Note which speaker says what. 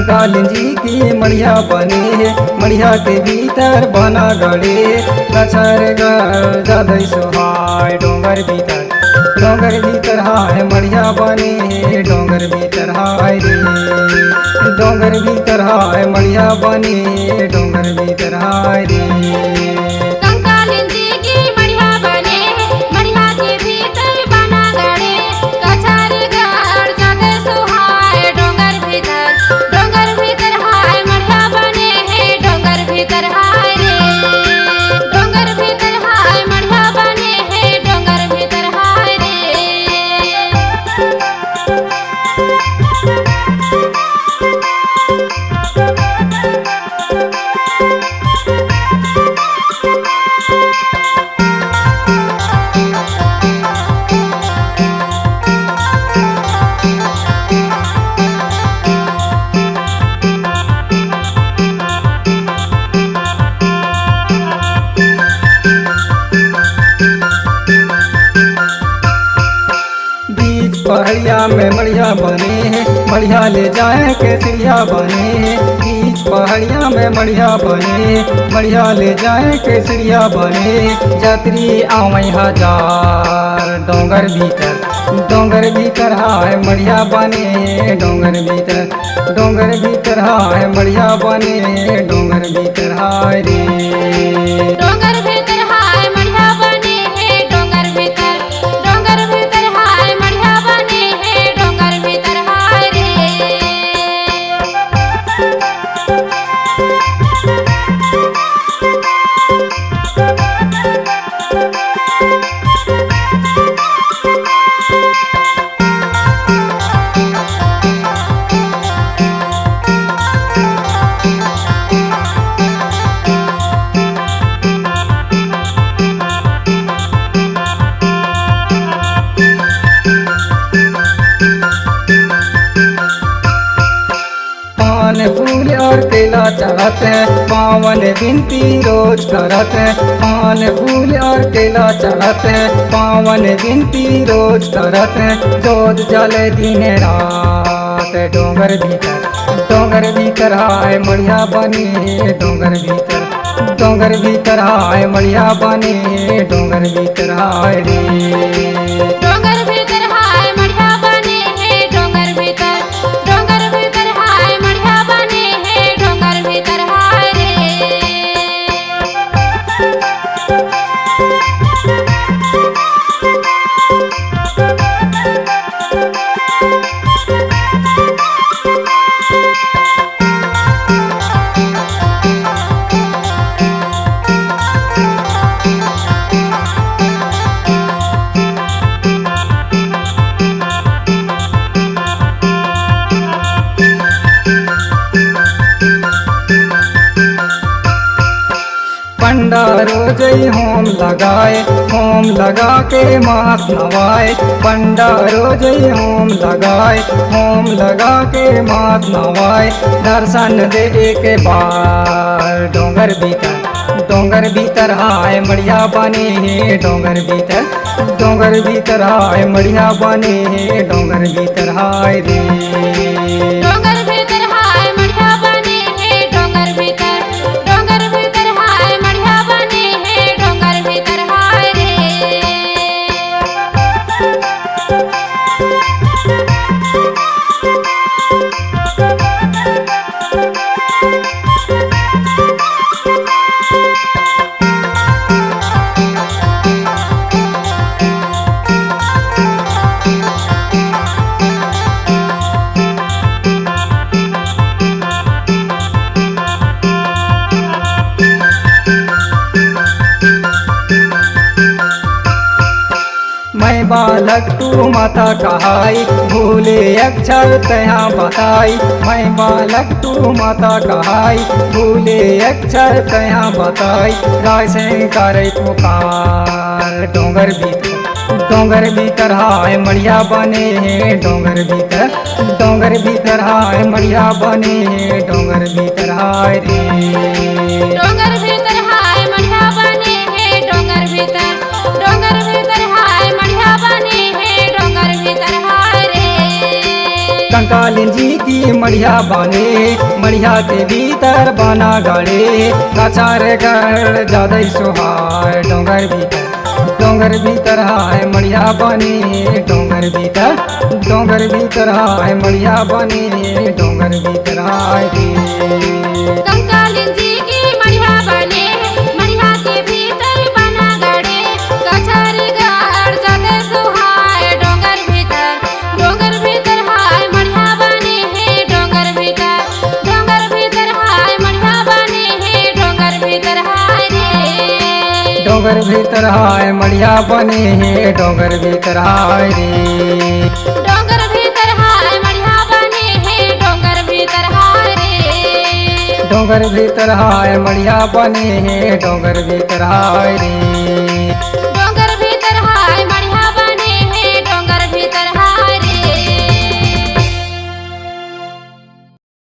Speaker 1: कंकालिन जी की मढ़िया बने मढ़िया के भीतर बना गड़े कछर गढ़ जादे सोहाय डोंगर भीतर हाय मढ़िया बने डोंगर भीतर हाय रे डोंगर भीतर हाय मढ़िया बने डोंगर भीतर हाय रे।
Speaker 2: कंकालिन जी की मढ़िया बने मढ़िया के भीतर बना गड़े कछर गढ़ जादे सोहाय डोंगर भीतर हाय मढ़िया बने है डोंगर भीतर हाय रे डोंगर भीतर हाय मढ़िया बने है डोंगर भीतर हाय रे।
Speaker 1: बीच पहाड़िया में मढ़िया बने मढ़िया ले जाए के सिरिया बने बीच पहाड़िया में मढ़िया बने मढ़िया ले जाए के सिरिया बने यात्री आवई हजार डोंगर भीतर हाय मढ़िया बने डोंगर भीतर हाय मढ़िया बने डोंगर भीतर हाय रे
Speaker 2: डोंगर भीतर हाय मढ़िया बने है डोंगर भीतर हाय मढ़िया बने है डोंगर भीतर हाय रे।
Speaker 1: पान फूल और केला चढ़ाते हैं पावन विनती रोज करते हैं पान फूल और केला चढ़ाते हैं पावन विनती रोज करते हैं जोत जले दिन रात डोंगर भीतर हाय मढ़िया बने डोंगर भीतर हाय मढ़िया बने डोंगर भीतर हाय रे
Speaker 2: डोंगर भीतर हाय मढ़िया बने है डोंगर भीतर हाय मढ़िया बने है डोंगर भीतर हाय रे।
Speaker 1: पंडा रोजई होम लगा के माथ नवाए पंडा रोजई होम लगा के माथ नवाए दर्शन दे के बार डोंगर भीतर हाय मढ़िया बने डोंगर भीतर हाय मढ़िया बने डोंगर भीतर हाय रे
Speaker 2: डोंगर भीतर हाय मढ़िया बने है डोंगर भीतर हाय मढ़िया बने है डोंगर भीतर हाय रे।
Speaker 1: मैं बालक तू माता कहाई भूले अक्षर तया बताई मैं बालक तू माता कहाई भूले अक्षर तया बताई राय से करे पुकार डोंगर भीतर हाय मढ़िया बने डोंगर भीतर हाय मढ़िया बने डोंगर भीतर हाय रे
Speaker 2: डोंगर भीतर हाय मढ़िया बने है डोंगर भीतर हाय मढ़िया बने है डोंगर भीतर हाय रे।
Speaker 1: कंकालिन जी की मढ़िया बने मढ़िया के भीतर बना गड़े कछार गढ़ ज्यादा सोहाय डोंगर भीतर हाय मढ़िया बने डोंगर भीतर हाय मढ़िया बने डोंगर भीतर हाय रे।
Speaker 2: कंकालिन जी की मढ़िया बने मढ़िया के भीतर बना गड़े कछार गढ़ ज्यादा सोहाय डोंगर भीतर हाय मढ़िया बने है डोंगर भीतर हाय मढ़िया बने है डोंगर भीतर हाय रे।
Speaker 1: डोंगर भीतर हाय मढ़िया बने हैं डोंगर भीतर हाय रे।
Speaker 2: डोंगर भीतर हाय मढ़िया बने है डोंगर भीतर हाय रे।
Speaker 1: डोंगर भीतर हाय मढ़िया बने हैं डोंगर भीतर हाय रे।